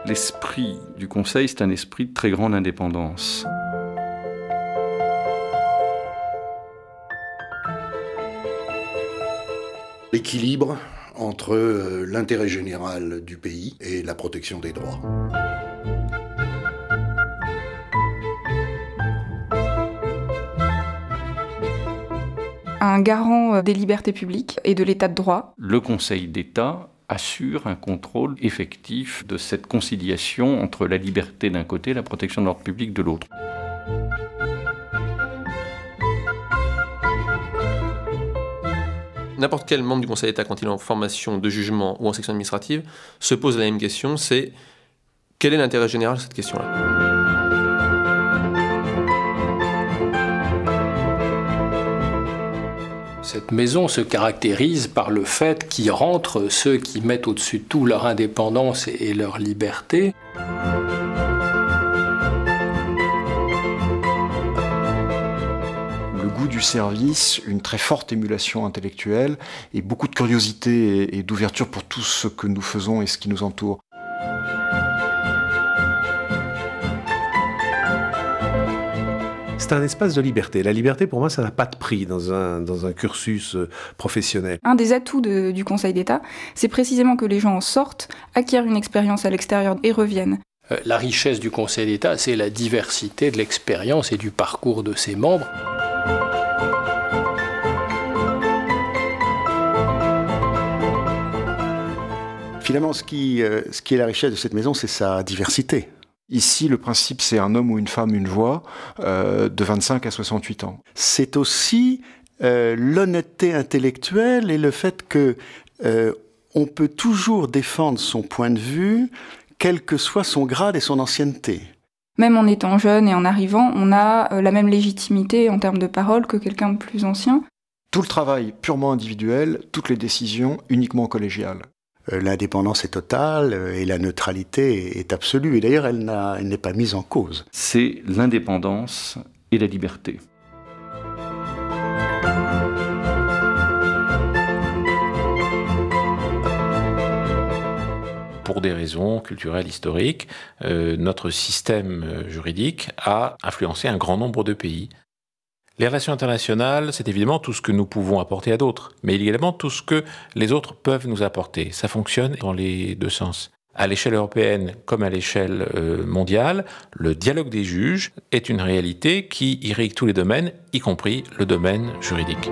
L'esprit du Conseil, c'est un esprit de très grande indépendance. L'équilibre entre l'intérêt général du pays et la protection des droits. Un garant des libertés publiques et de l'état de droit. Le Conseil d'État assure un contrôle effectif de cette conciliation entre la liberté d'un côté et la protection de l'ordre public de l'autre. N'importe quel membre du Conseil d'État, quand il est en formation de jugement ou en section administrative, se pose la même question, c'est quel est l'intérêt général de cette question-là ? Cette maison se caractérise par le fait qu'y rentrent ceux qui mettent au-dessus de tout leur indépendance et leur liberté. Le goût du service, une très forte émulation intellectuelle et beaucoup de curiosité et d'ouverture pour tout ce que nous faisons et ce qui nous entoure. C'est un espace de liberté. La liberté, pour moi, ça n'a pas de prix dans un cursus professionnel. Un des atouts du Conseil d'État, c'est précisément que les gens en sortent, acquièrent une expérience à l'extérieur et reviennent. La richesse du Conseil d'État, c'est la diversité de l'expérience et du parcours de ses membres. Finalement, ce qui est la richesse de cette maison, c'est sa diversité. Ici, le principe, c'est un homme ou une femme, une voix, de 25 à 68 ans. C'est aussi l'honnêteté intellectuelle et le fait que on peut toujours défendre son point de vue, quel que soit son grade et son ancienneté. Même en étant jeune et en arrivant, on a la même légitimité en termes de parole que quelqu'un de plus ancien. Tout le travail purement individuel, toutes les décisions uniquement collégiales. L'indépendance est totale et la neutralité est absolue. Et d'ailleurs, elle n'est pas mise en cause. C'est l'indépendance et la liberté. Pour des raisons culturelles, historiques, notre système juridique a influencé un grand nombre de pays. Les relations internationales, c'est évidemment tout ce que nous pouvons apporter à d'autres, mais également tout ce que les autres peuvent nous apporter. Ça fonctionne dans les deux sens. À l'échelle européenne comme à l'échelle mondiale, le dialogue des juges est une réalité qui irrigue tous les domaines, y compris le domaine juridique.